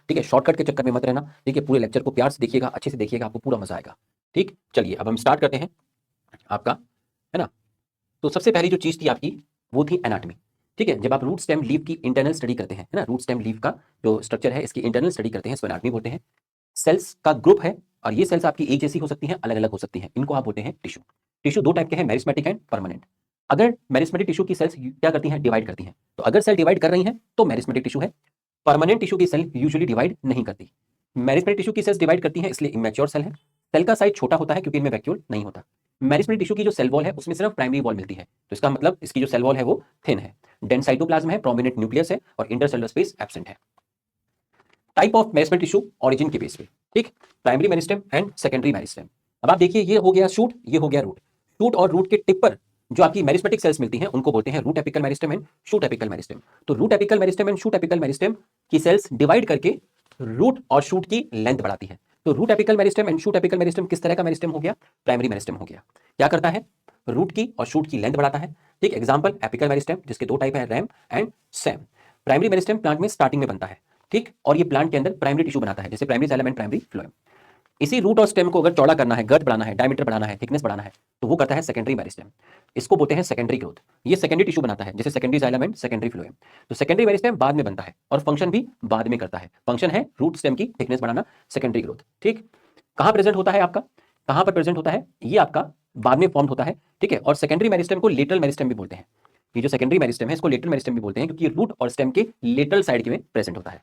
ठीक है, शॉर्टकट के चक्कर में मत रहना। ठीक है, पूरे लेक्चर को प्यार से देखिएगा, अच्छे से देखिएगा, आपको पूरा मजा आएगा। ठीक, चलिए अब हम स्टार्ट करते हैं आपका, है ना। तो सबसे पहली जो चीज थी आपकी वो थी एनाटॉमी। ठीक है, जब आप रूट स्टेम लीफ की इंटरनल स्टडी करते हैं, है ना, रूट स्टेम लीफ का जो स्ट्रक्चर है इसकी इंटरनल स्टडी करते हैं, इसको एनाटॉमी बोलते हैं। सेल्स का ग्रुप है और ये सेल्स आपकी एक जैसी हो सकती हैं, अलग अलग हो सकती हैं, इनको आप बोलते हैं टिश्यू। टिश्यू दो टाइप के हैं, मेरिस्मेटिक एंड परमानेंट। अगर मेरिस्मेटिक टिश्यू की सेल्स क्या करती हैं, डिवाइड करती हैं, तो अगर सेल डिवाइड कर रही हैं तो मेरिस्मेटिक टिश्यू है। परमानेंट टिश्यू की सेल यूजुअली डिवाइड नहीं करती। मेरिस्मेटिक टिश्यू की सेल्स डिवाइड करती हैं, इसलिए इमेच्योर सेल है। सेल का साइज छोटा होता है क्योंकि इनमें वैक्यूल नहीं होता। मेरिस्मेटिक टिश्यू की जो सेल वॉल है उसमें सिर्फ प्राइमरी वॉल मिलती है, तो इसका मतलब इसकी जो सेल वॉल है वो थिन है। डेंस साइटोप्लाज्म है, प्रोमिनेंट न्यूक्लियस है और इंटरसेलुलर स्पेस एब्सेंट है। Type of meristem tissue origin के बेस पे, ठीक, primary meristem and secondary meristem. अब आप देखिए, ये हो गया शूट, ये हो गया रूट। शूट और रूट के टिप पर जो आपकी मेरिस्मेटिक सेल्स मिलती हैं उनको बोलते हैं root apical meristem and shoot apical meristem. तो root apical meristem and shoot apical meristem की सेल्स डिवाइड करके रूट और शूट की लेंथ बढ़ाती है। तो root apical meristem and shoot apical meristem किस तरह का मेरिस्टेम हो गया, प्राइमरी मेरिस्टेम हो गया। क्या करता है, रूट की और शूट की लेंथ बढ़ाता है। ठीक, एग्जांपल एपिकल मेरिस्टेम जिसके दो टाइप है, RAM and Sam. Primary meristem plant में स्टार्टिंग में बनता है, ठीक, और ये प्लांट के अंदर प्राइमरी टिश्यू बनाता है, जैसे primary xylem and primary phloem. इसी रूट और स्टेम को अगर चौड़ा करना है, गर्थ बढ़ाना है, डायमीटर बढ़ाना है, थिकनेस बढ़ाना है, तो वो करता है सेकेंडरी मेरिस्टेम। इसको बोलते हैं सेकेंडरी ग्रोथ। ये सेकेंडरी टिश्यू बनाता है, जैसे secondary xylem and secondary phloem. तो सेकेंडरी मेरिस्टेम बाद में बनता है और फंक्शन भी बाद में करता है। फंक्शन है रूट स्टेम की थिकनेस बढ़ाना, सेकेंडरी ग्रोथ। ठीक, कहां प्रेजेंट होता है आपका, कहां पर प्रेजेंट होता है, ये आपका बाद में फॉर्म होता है। ठीक है, और सेकेंडरी मेरिस्टेम को लेटरल मेरिस्टेम भी बोलते हैं। ये जो सेकेंडरी मेरिस्टेम है इसको लेटरल मेरिस्टेम भी बोलते हैं क्योंकि रूट और स्टेम के लेटरल साइड में प्रेजेंट होता है।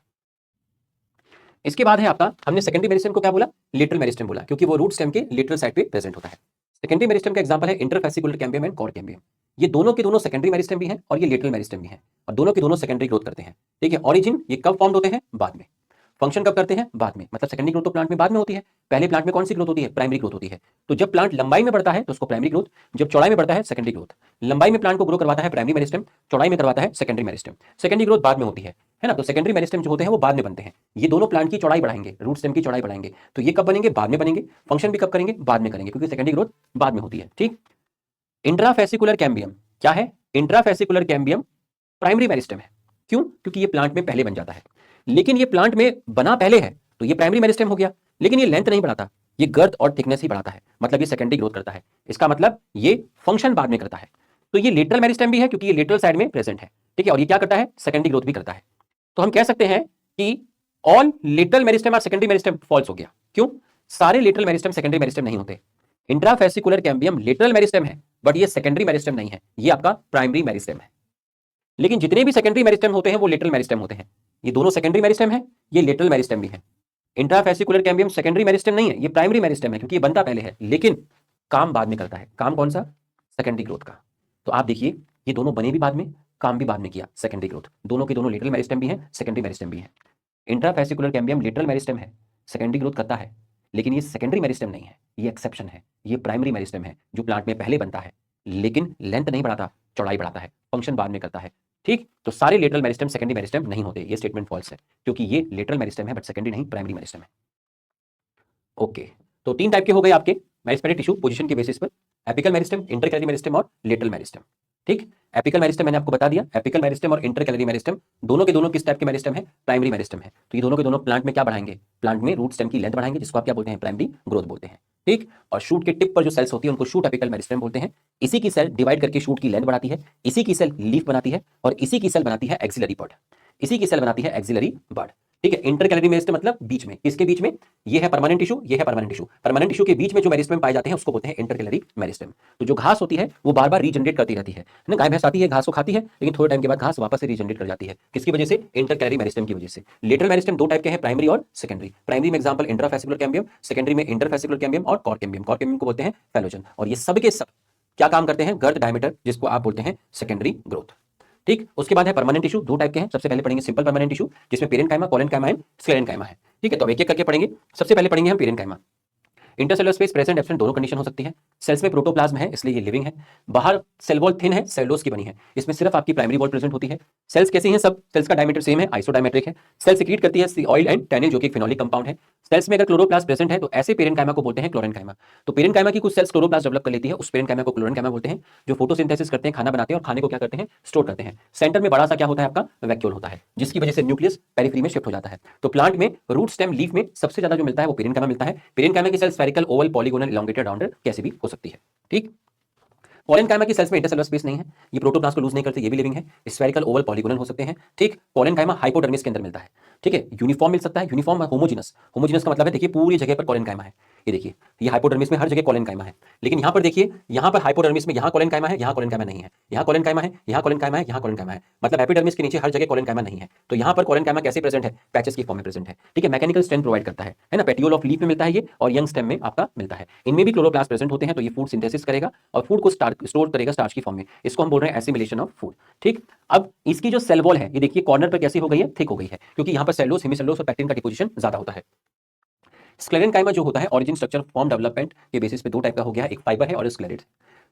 इसके बाद है आपका, हमने सेकेंडरी मेरिस्टेम को क्या बोला, लेटरल मेरिस्टेम बोला, क्योंकि वो रूट स्टेम के लेटरल साइड पे प्रेजेंट होता है। सेकेंडरी मेरिस्टेम का एग्जांपल है interfascicular cambium and cork cambium. ये दोनों के दोनों सेकेंडरी मेरिस्टेम भी हैं और ये लेटरल मेरिस्टेम भी हैं, और दोनों के दोनों सेकेंडरी ग्रोथ करते हैं। ठीक है, ऑरिजिन ये कब फॉर्म होते हैं, बाद में। फंक्शन कब करते हैं, बाद में, मतलब सेकेंडरी ग्रोथ तो प्लांट में बाद में होती है। पहले प्लांट में कौन सी ग्रोथ होती है, प्राइमरी ग्रोथ होती है। तो जब प्लांट लंबाई में बढ़ता है तो उसको प्राइमरी ग्रोथ, जब चौड़ाई में बढ़ता है सेकेंडरी ग्रोथ। लंबाई में प्लांट को ग्रो करवाता है प्राइमरी मेरिस्टेम, चौड़ाई में करवाता है सेकेंडरी मेरिस्टेम। सेकेंडरी ग्रोथ बाद में होती है ना। तो सेकेंडरी मेरिस्टेम जो होते हैं वो बाद में बनते हैं। ये दोनों प्लांट की चौड़ाई बढ़ाएंगे, रूट स्टेम की चौड़ाई बढ़ाएंगे। तो ये कब बनेंगे, बाद में बनेंगे। फंक्शन भी कब करेंगे, बाद में करेंगे, क्योंकि सेकेंडरी ग्रोथ बाद में होती है। ठीक, इंट्राफेसिकुलर कैम्बियम क्या है, इंट्राफेसिकुलर कैम्बियम प्राइमरी मेरिस्टेम है। क्यों, क्योंकि ये प्लांट में पहले बन जाता है, लेकिन ये प्लांट में बना पहले है तो ये प्राइमरी मेरिस्टेम हो गया, लेकिन ये लेंथ नहीं बढ़ाता, ये गर्थ और थिकनेस ही बढ़ाता है, मतलब ये सेकेंडरी ग्रोथ करता है। इसका मतलब ये फंक्शन बाद में करता है। तो ये लेटरल मेरिस्टेम भी है क्योंकि ये लेटरल साइड में प्रेजेंट है। ठीक है, और ये क्या करता है, सेकेंडरी ग्रोथ भी करता है। तो हम कह सकते हैं कि ऑल लेटरल मेरिस्टेम और सेकेंडरी मेरिस्टेम फॉल्स हो गया। क्यों, सारे लेटरल मेरिस्टेम सेकेंडरी मेरिस्टेम नहीं होते। इंट्राफेसिकुलर कैम्बियम लेटरल मेरिस्टेम है बट ये सेकेंडरी मेरिस्टेम नहीं है, ये आपका प्राइमरी मेरिस्टेम है। लेकिन जितने भी सेकेंडरी मेरिस्टेम होते हैं वो लेटरल मेरिस्टेम होते हैं। ये दोनों सेकेंडरी मेरिस्टेम है, ये लेटरल मेरिस्टेम भी है। इंट्राफेसिकुलर कैम्बियम सेकेंडरी मेरिस्टेम नहीं है, ये प्राइमरी मेरिस्टेम है क्योंकि ये बनता पहले है, लेकिन काम बाद में करता है। काम कौन सा, सेकेंडरी ग्रोथ का। तो आप देखिए, ये दोनों बने भी बाद में, काम भी बाद में किया, सेकेंडरी ग्रोथ। दोनों के दोनों लेटरल मेरिस्टेम भी हैं, सेकेंडरी मेरिस्टेम भी हैं। इंट्राफेसिकुलर कैम्बियम लेटरल मेरिस्टेम है, सेकेंडरी ग्रोथ करता है, लेकिन ये सेकेंडरी मेरिस्टेम नहीं है, ये एक्सेप्शन है। ये प्राइमरी मेरिस्टेम है जो प्लांट में पहले बनता है, लेकिन लेंथ नहीं बढ़ाता, चौड़ाई बढ़ाता है, फंक्शन बाद में करता है। ठीक, तो सारे लेटरल मेरिस्टेम सेकेंडरी मेरिस्टेम नहीं होते, ये स्टेटमेंट फॉल्स है, क्योंकि ये लेटरल मेरिस्टेम है बट सेकेंडरी नहीं, प्राइमरी मेरिस्टेम है। ओके, तो तीन टाइप के हो गए आपके मेरिस्टेमेटिक टिश्यू पोजीशन के बेसिस पर, एपिकल मेरिस्टेम, इंटरकैलरी मेरिस्टेम और लेटरल मेरिस्टेम। ठीक, एपिकल मेरिस्टेम मैंने आपको बता दिया, एपिकल मेरिस्टेम और इंटरकैलरी मेरिस्टेम दोनों के दोनों किस टाइप के मेरिस्टेम है, प्राइमरी मेरिस्टेम है। तो ये दोनों के दोनों प्लांट में क्या बढ़ाएंगे, प्लांट में रूट स्टेम की लेंथ बढ़ाएंगे, जिसको आप क्या बोलते हैं, प्राइमरी ग्रोथ बोलते हैं। ठीक, और शूट के टिप पर जो सेल्स होती है उनको शूट एपिकल मेरिस्टेम बोलते हैं। इसी की सेल डिवाइड करके शूट की लेंथ बढ़ाती है, इसी की सेल लीफ बनाती है, और इसी की सेल बनाती है एक्सिलरी बड, इसी की सेल बनाती है एक्सिलरी बड। ठीक है, इंटरकैलरी मेरिस्टेम मतलब बीच में, किसके बीच में, ये है परमानेंट टिश्यू, ये है परमानेंट टिश्यू, परमानेंट टिश्यू के बीच में जो मेरिस्टेम पाए जाते हैं उसको बोलते हैं इंटरकैलरी मेरिस्टेम। तो जो घास होती है वो बार बार रीजनरेट करती रहती है ना, गाय भैंस आती है घास को खाती है, लेकिन थोड़े टाइम के बाद घास वापस से रीजनरेट कर जाती है, किसकी वजह से, इंटरकैलरी मेरिस्टेम की वजह से। लेटरल मेरिस्टेम दो टाइप के हैं, प्राइमरी और सेकेंडरी। प्राइमरी में एग्जांपल इंट्राफेसिकुलर कैम्बियम, सेकेंडरी में इंटरफेसिकुलर कैम्बियम और कॉर कैम्बियम। कॉर कैम्बियम को बोलते हैं फैलोजन, और ये सब के सब क्या काम करते हैं, गर्थ डायमीटर, जिसको आप बोलते हैं सेकेंडरी ग्रोथ। ठीक, उसके बाद है परमानेंट टिश्यू, दो टाइप के हैं। सबसे पहले पढ़ेंगे सिंपल परमानेंट टिश्यू, जिसमें पेरेंकाइमा, कोलेनकाइमा एंड स्क्लेरेनकाइमा है। ठीक है, तो एक एक करके पढ़ेंगे। सबसे पहले पढ़ेंगे हम parenchyma. Intercellular space present absent दोनों कंडीशन हो सकती है। सेल्स में प्रोटोप्लाज्म है इसलिए ये लिविंग है। बाहर सेल वॉल थिन है, सेलुलोज की बनी है, इसमें सिर्फ आपकी प्राइमरी वॉल प्रेजेंट होती है। सेल्स कैसी हैं? सब सेल्स का डायमीटर सेम है, आइसोडायमेट्रिक है। सेल सीक्रेट करती है ऑयल एंड टैनिन जो कि एक फिनोलिक कंपाउंड है। सेल्स में अगर क्लोरोप्लास्ट प्रेजेंट है तो ऐसे पेरेंकाइमा को बोलते हैं क्लोरेनकाइमा। तो पेरेंकाइमा की कुछ सेल्स क्लोरोप्लास्ट डेवलप कर लेती है, उस पेरेंकाइमा को क्लोरेनकाइमा बोलते हैं, जो फोटोसिंथेसिस करते हैं, खाना बनाते हैं और खाने को क्या करते हैं? स्टोर करते हैं। सेंटर में बड़ा सा क्या होता है? आपका वैक्यूल होता है, जिसकी वजह से न्यूक्लियस पेरिफेरी में शिफ्ट हो जाता है। तो प्लांट में रूट स्टेम लीफ में सबसे ज्यादा जो मिलता है वो पेरेंकाइमा मिलता है। पेरेंकाइमा की cell spherical, oval, polygonal, elongated, rounded कैसे भी हो सकती है। ठीक। पोलेनकाइमा की सेल्स में इंटरसेलुलर स्पेस नहीं है, ये प्रोटोप्लास्ट को लूज नहीं करते, ये भी लिविंग है। स्फेरिकल, ओवल, पॉलीगोनल हो सकते हैं। ठीक। पोलेनकाइमा हाइपोडर्मिस के अंदर मिलता है। ठीक है। यूनिफॉर्म मिल सकता है, यूनिफॉर्म होमोजिनस। होमोजिनस का मतलब है देखिए पूरी जगह पर कोलेनकाइमा है। ये देखिए, ये हाइपोडर्मिस में हर जगह कोलेनकाइमा है, लेकिन यहां पर देखिए, यहां पर हाइपोडर्मिस में यहां कोलेनकाइमा है, यहां कोलेनकाइमा नहीं है, यहां कोलेनकाइमा है, यहां कोलेनकाइमा है, यहां कोलेनकाइमा है, मतलब एपिडर्मिस के नीचे हर जगह कोलेनकाइमा नहीं है। तो यहां पर कोलेनकाइमा कैसे प्रेजेंट है? पैचेस की फॉर्म में प्रेजेंट है। ठीक है। मैकेनिकल स्ट्रेंथ प्रोवाइड करता है ना। पेटियोल ऑफ लीफ में मिलता है ये, और यंग स्टेम में आपका मिलता है। इनमें भी क्लोरोप्लास्ट प्रेजेंट होते हैं, तो ये फूड सिंथेसिस करेगा और फूड को स्टोर करेगा स्टार्च की फॉर्म में। इसको हम बोल रहे हैं एसिमिलेशन ऑफ फूड। ठीक। अब इसकी जो सेल वॉल है, ये देखिए कॉर्नर पर कैसी हो गई है? थिक हो गई है, क्योंकि यहां पर सेलुलोज, हेमिसेलुलोज और पैक्टिन का डिपोजिशन ज्यादा होता है। स्क्लेरेनकाइमा जो होता है ओरिजिन स्ट्रक्चर फॉर्म डेवलपमेंट के बेसिस पे दो टाइप का हो गया, एक फाइबर है और स्क्लेरेट।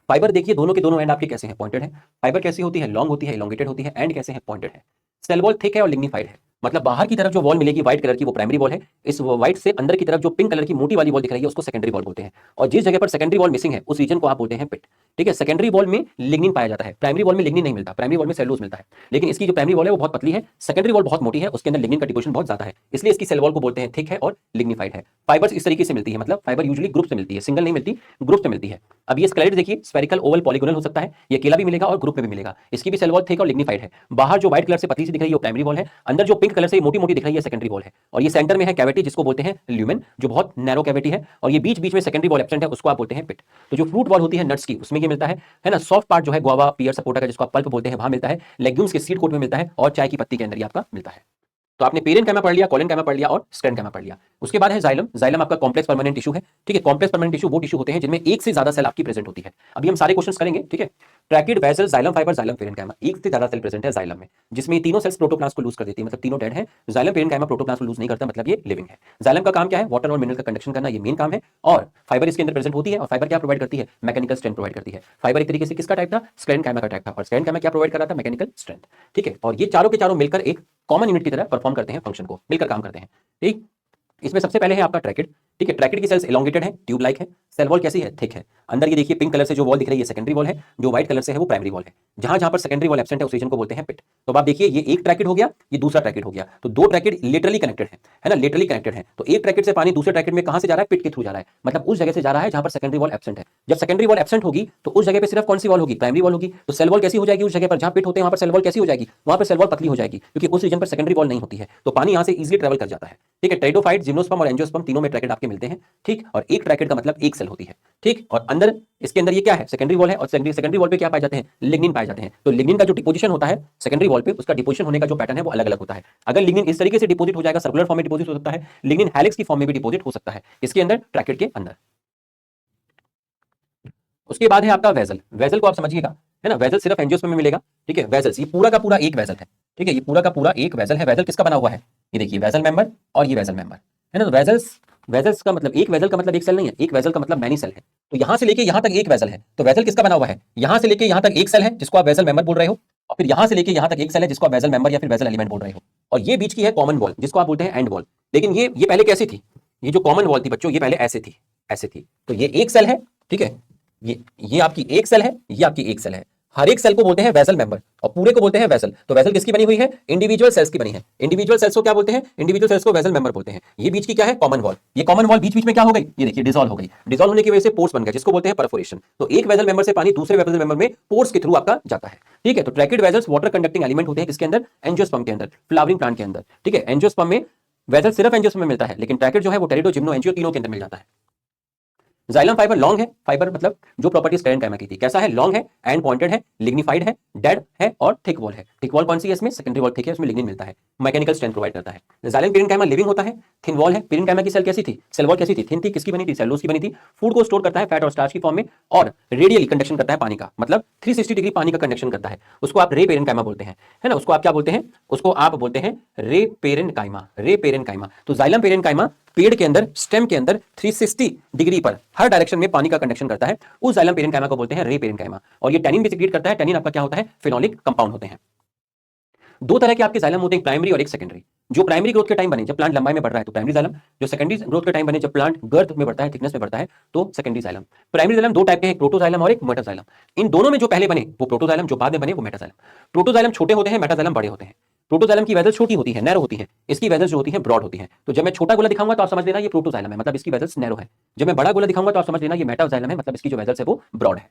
फाइबर देखिए दोनों के दोनों एंड आपके कैसे हैं? पॉइंटेड है। फाइबर कैसी होती है? लॉन्ग होती है, इलोंगेटेड होती है, एंड कैसे है? पॉइंटेड है। सेल वॉल थिक है और लिग्निफाइड है, मतलब बाहर की तरफ जो वॉल मिलेगी व्हाइट कलर की वो प्राइमरी वॉल है। इस व्हाइट से अंदर की तरफ जो पिंक कलर की मोटी वाली वॉल दिख रही है उसको सेकेंडरी वॉल बोलते हैं। और जिस जगह पर सेकेंडरी वॉल मिसिंग है उस रीजन को आप बोलते हैं पिट। ठीक है। सेकेंडरी वॉल में लिग्निन पाया जाता है, प्राइमरी वॉल में लिग्निन नहीं मिलता, प्राइमरी वॉल में सेलुलोज मिलता है। लेकिन इसकी जो प्राइमरी वॉल है वो बहुत पतली है, सेकेंडरी वॉल बहुत मोटी है, उसके अंदर लिग्निन का डिपोजिशन बहुत ज्यादा है, इसलिए इसकी सेल वॉल को बोलते हैं थिक है और लिग्निफाइड है। फाइबर्स इस तरीके से मिलती है, मतलब फाइबर यूजुअली ग्रुप से मिलती है, सिंगल नहीं मिलती, ग्रुप से मिलती है। अब ये स्केलेट देखिए स्फेरिकल, ओवल, पॉलीगोनल हो सकता है, ये अकेला भी मिलेगा और ग्रुप में भी मिलेगा। इसकी भी सेल वॉल थिक और लिग्निफाइड है। बाहर जो व्हाइट कलर से पतली सी दिख रही है वो प्राइमरी वॉल है, अंदर जो पिंक कलर से मोटी मोटी दिख रही है सेकेंडरी वॉल है। और ये सेंटर में है कैविटी जिसको बोलते हैं ल्यूमेन, जो बहुत नैरो कैविटी है, और ये बीच बीच में सेकेंडरी वॉल एब्सेंट है, उसको आप बोलते हैं पिट। तो जो फ्रूट वॉल होती है नट्स की, उसमें ये मिलता है ना। सॉफ्ट पार्ट जो है गुआवा, पियर, सपोटा का जिसको आप पल्प बोलते हैं वहां मिलता है। लेग्यूम्स के सीड कोट में मिलता है और चाय की पत्ती के अंदर ही आपका मिलता है। तो आपने पेरेनकाइमा पढ़ लिया, कोलेनकाइमा पढ़ लिया और स्क्लेरेनकाइमा पढ़ लिया। उसके बाद है जाइलम। जाइलम आपका कॉम्प्लेक्स परमानेंट टिश्यू है। ठीक है। कॉम्प्लेक्स परमानेंट टिश्यू वो टिश्यू होते हैं जिनमें एक से ज्यादा सेल आपकी प्रेजेंट होती है। अभी हम सारे क्वेश्चंस करेंगे। ठीक है। Tracheid, vessel, xylem fibre, xylem parenchyma, एक से ज्यादा सेल प्रेजेंट है जाइलम में, जिसमें तीनों सेल्स प्रोटोप्लास्ट को लूज कर देती है, मतलब तीनों डेड है। जाइलम पेरेनकाइमा प्रोटोप्लास्ट को लूज नहीं करता, मतलब ये लिविंग है। जाइलम का काम क्या है? वाटर और मिनरल का कंडक्शन करना, ये मेन काम है। और फाइबर इसके अंदर प्रेजेंट होती है, और फाइबर क्या प्रोवाइड करती है? मैकेनिकल स्ट्रेंथ प्रोवाइड करती है। फाइबर एक तरीके से किसका टाइप था? स्क्लेरेनकाइमा का टाइप था, और स्क्लेरेनकाइमा क्या प्रोवाइड कर रहा था? Mechanical strength. ठीक है। और ये चारों के चारों मिलकर एक कॉमन यूनिट की तरह परफॉर्म करते हैं, फंक्शन को मिलकर काम करते हैं। ठीक। इसमें सबसे पहले है आपका ट्रैकिड। ठीक है। ट्रैकिड की सेल्स एलोंगेटेड है, ट्यूब लाइक है, सेल वॉल कैसी है? थिक है। अंदर ये देखिए पिंक कलर से जो वॉल दिख रही है सेकेंडरी वॉल है, जो व्हाइट कलर से है वो प्राइमरी वॉल है। जहां जहां पर सेकेंडरी वॉल एब्सेंट है उस रीजन को बोलते हैं पिट। तो आप देखिए ये एक ट्रैकिड हो गया, ये दूसरा ट्रैकिड हो गया, तो दो ट्रैकिड लिटरली कनेक्टेड है ना, लिटरली कनेक्टेड है। तो एक ट्रैकिड से पानी दूसरे ट्रैकिड में कहां से जा रहा है? पिट के थ्रू जा रहा है, मतलब उस जगह से जा रहा है जहां पर सेकेंडरी वॉल एब्सेंट है। जब सेकेंडरी वॉल एब्सेंट होगी तो उस जगह पे सिर्फ कौन सी वॉल होगी? प्राइमरी वॉल होगी। तो सेल वॉल कैसी हो जाएगी? उस जगह पर जहां पिट होते हैं वहां पर सेल वॉल कैसी हो जाएगी? वहां पर सेल वॉल पतली हो जाएगी, क्योंकि उस रीजन पर सेकेंडरी वॉल नहीं होती है, तो पानी यहां से इजीली ट्रेवल कर जाता है। ठीक है। टेरिडोफाइट, जिम्नोस्पर्म और एंजियोस्पर्म तीनों में ट्रैकिड आपके मिलते हैं। ठीक। और एक ट्रैकिड का मतलब एक सेल होती है। ठीक। और अंदर इसके अंदर ये क्या है? सेकेंडरी वॉल है, और सेकेंडरी वॉल पे क्या पाए जाते हैं? लिग्निन पाए जाते हैं। तो लिग्निन का जो डिपोजिशन होता है सेकेंडरी वॉल पे, उसका डिपोजिशन होने का जो पैटर्न है वो अलग अलग होता है। अगर लिग्निन इस तरीके से डिपोजिट हो जाएगा, सर्कुलर फॉर्म में डिपोजिट हो सकता है, लिग्निन हेलिक्स की फॉर्म में भी डिपोजिट हो सकता है, इसके अंदर ट्रैकिड के अंदर। उसके बाद है आपका वेसल। वेसल को आप समझिएगा, है ना। वेसल सिर्फ एंजियोस्पर्म में मिलेगा। ठीक है। वेसल्स ये पूरा का पूरा एक वेसल है। ठीक है। ये पूरा का पूरा एक वेसल है। वेसल किसका बना हुआ है? ये देखिए वेसल मेंबर और ये वेसल मेंबर, है ना। तो वेसल्स, वेसल्स का मतलब एक वेसल का मतलब एक सेल नहीं है, एक वेसल का मतलब मैनी सेल है। तो यहां से लेके यहां तक एक वेसल है, तो वेसल किसका बना हुआ है? यहां से लेके यहां तक एक सेल है जिसको आप वेसल मेंबर बोल रहे हो, और फिर यहां से लेके यहां तक एक सेल है जिसको आप वेसल मेंबर या फिर वेसल एलिमेंट बोल रहे हो, और ये बीच की है कॉमन वॉल जिसको आप बोलते हैं एंड वॉल। लेकिन ये पहले कैसी थी? ये जो कॉमन वॉल थी बच्चों, ये पहले ऐसे थी, ऐसे थी। तो ये एक सेल है। ठीक है। ये आपकी एक सेल है, ये आपकी एक सेल है। हर एक सेल को बोलते हैं वेसल मेंबर और पूरे को बोलते हैं वेसल। तो वेसल किसकी बनी हुई है? इंडिविजुअल सेल्स की बनी है। इंडिविजुअल सेल्स को क्या बोलते हैं? इंडिविजुअल सेल्स को वेसल मेंबर बोलते हैं। ये बीच की क्या है? Common wall. ये कॉमन वॉल बीच बीच में क्या हो गई? ये देखिए डिसॉल्व हो गई। डिसॉल्व होने की वजह से पोर्स बन गया जिसको बोलते हैं परफोरेशन। तो एक वेसल मेंबर से पानी दूसरे वेसल मेंबर में पोर्स के थ्रू आपका जाता है। ठीक है। तो tracheid vessels water conducting element होते हैं किसके अंदर? एंजियोस्पर्म के अंदर, फ्लावरिंग प्लांट के अंदर। ठीक है। एंजियोस्पर्म में वेसल सिर्फ एंजियोस्पर्म में मिलता है, लेकिन ट्रैकिड जो है वो टेरिडो, जिम्नो, एंजियो तीनों के अंदर मिल जाता है। जाइलम फाइबर लॉन्ग है, फाइबर मतलब जो प्रॉपर्टी स्क्लेरेनकाइमा की थी। कैसा है? लॉन्ग है, एंड पॉइंटेड है, लिग्निफाइड है, डेड है और थिक वॉल है। थिक वॉल कौन सी है इसमें? सेकेंडरी वॉल थिक है, उसमें लिग्निन मिलता है, मैकेनिकल स्ट्रेंथ प्रोवाइड करता है। जाइलम पेरेनकाइमा लिविंग होता है, थिन वॉल है। पेरेनकाइमा की सेल कैसी थी? सेल वॉल कैसी थी? थिन थी। किसकी बनी थी? सेलुलोज की बनी थी। फूड को स्टोर करता है फैट और स्टार्च की फॉर्म में, और रेडियली कंडक्शन करता है पानी का, मतलब 360 डिग्री पानी का कंडक्शन करता है। उसको आप रे पेरेनकाइमा बोलते हैं, है ना। उसको आप क्या बोलते हैं? उसको आप बोलते हैं रे पेरेनकाइमा, रे पेरेनकाइमा। तो जाइलम पेरेनकाइमा पेड़ के अंदर, स्टेम के अंदर 360 डिग्री पर हर डायरेक्शन में पानी का कंडक्शन करता है, उस जाइलम पेरेन्काइमा को बोलते हैं रे पेरेन्काइमा। और ये टैनिन भी सिक्रीट करता है। टैनिन आपका क्या होता है? फेनोलिक कंपाउंड होते हैं। दो तरह के आपके जाइलम होते हैं, प्राइमरी और एक सेकेंडरी। जो प्राइमरी ग्रोथ के टाइम बने जब प्लांट लंबाई में बढ़ रहा है तो प्राइमरी जाइलम, जो सेकेंडरी ग्रोथ के टाइम बने जब प्लांट गर्थ में बढ़ता है, थिकनेस में बढ़ता है, तो सेकेंडरी जाइलम। प्राइमरी जाइलम दो टाइप के हैं, प्रोटोजाइलम और एक मेटाजाइलम। इन दोनों में जो पहले बने वो प्रोटोजाइलम, जो बाद में बने वो मेटाजाइलम। प्रोटोजाइलम छोटे होते हैं, मेटाजाइलम बड़े होते हैं। प्रोटोजाइलम की वेजल छोटी होती है, नैरो होती है, इसकी वेजल जो होती है ब्रॉड होती है। तो जब मैं छोटा गोला दिखाऊंगा तो आप समझ लेना ये प्रोटोजाइलम है, मतलब इसकी वेजल्स नैरो है। जब मैं बड़ा गोला दिखाऊंगा तो आप समझ लेना ये मेटाजाइलम है, मतलब इसकी जो वेजल्स है वो ब्रॉड है।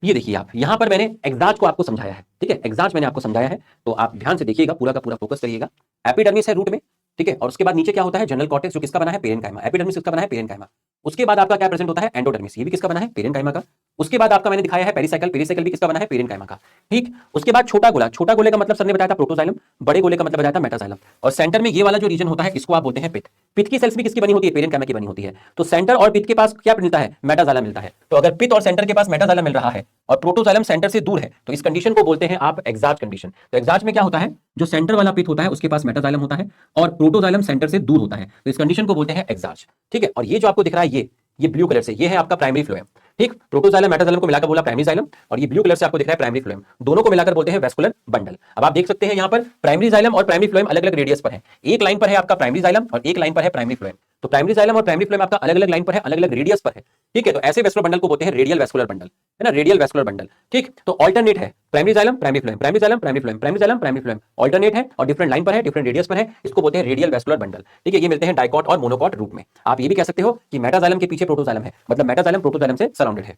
ये देखिए आप, यहां पर मैंने एग्जाज को आपको समझाया है, ठीक है, एग्जाज मैंने आपको समझाया है, तो आप ध्यान से देखिएगा, पूरा का पूरा फोकस करिएगा। एपिडर्मिस है रूट में, ठीक है, और उसके बाद नीचे क्या होता है? जनरल कॉर्टेक्स, जो किसका बना है? पेरेन्काइमा। एपिडर्मिस किसका बना है? पेरेन्काइमा। उसके बाद आपका क्या प्रेजेंट होता है? एंडोडर्मिस, ये भी किसका बना है? पेरेन्काइमा का। उसके बाद आपका मैंने दिखाया है पेरिसाइकल, पेरिसाइकल भी किसका बना है? पेरेन्काइमा का। ठीक, उसके बाद छोटा गोला, छोटा गोले का मतलब सर ने बताया था प्रोटोजाइलम, बड़े गोले का मतलब बताया था मेटाजाइलम। और सेंटर में ये वाला जो रीजन होता है इसको आप बोलते हैं पित्त। पित्त की सेल्स भी किसकी बनी होती है? पेरेन्काइमा की बनी होती है। तो सेंटर और पित्त के पास क्या मिलता है? मेटाजाइलम मिलता है। तो अगर पित्त और सेंटर के पास मेटाजाइलम मिल रहा है और प्रोटोजाइलम सेंटर से दूर है तो इस कंडीशन को बोलते हैं आप एग्जाज कंडीशन। तो एग्जाज में क्या होता है? जो सेंटर वाला पित्त होता है उसके पास मेटाजाइलम होता है और प्रोटोजाइलम सेंटर से दूर होता है, तो इस कंडीशन को बोलते हैं एग्जाज। ठीक है, और ये जो आपको दिख रहा है ये ब्लू कलर से, ये है आपका प्राइमरी फ्लोएम। ठीक, प्रोटोजाइलम मेटाजाइलम को मिलाकर बोला प्राइमरी जाइलम, और ये ब्लू कलर से आपको दिख रहा है प्राइमरी फ्लोएम, दोनों को मिलाकर बोलते हैं वेस्कुलर बंडल। अब आप देख सकते हैं यहां पर प्राइमरी जाइलम और प्राइमरी फ्लोएम अलग अलग रेडियस पर है। एक लाइन पर है आपका प्राइमरी जाइलम और एक लाइन पर है प्राइमरी फ्लोएम। तो प्राइमरी जाइलम और प्राइमरी फ्लोएम आपका अलग अलग लाइन पर है, अलग अलग रेडियस पर है। ठीक है, तो ऐसे वेस्कुलर बंडल को बोलते हैं रेडियल वेस्कुलर बंडल, है ना, रेडियल वेस्कुलर बंडल। ठीक, तो ऑल्टरनेट है primary xylem primary phloem, primary xylem primary phloem, primary xylem primary phloem, alternate है और डिफरेंट लाइन पर है, डिफरेंट रेडियस पर है, इसको बोलते हैं रेडियल वेस्कुलर बंडल। ठीक है, ये मिलते हैं डाइकॉट और मोनोकॉट रूप में। आप ये भी कह सकते हो कि मेटाजाइलम के पीछे प्रोटोजाइलम है, मतलब मेटाजाइलम प्रोटोजाइलम से सराउंडेड है।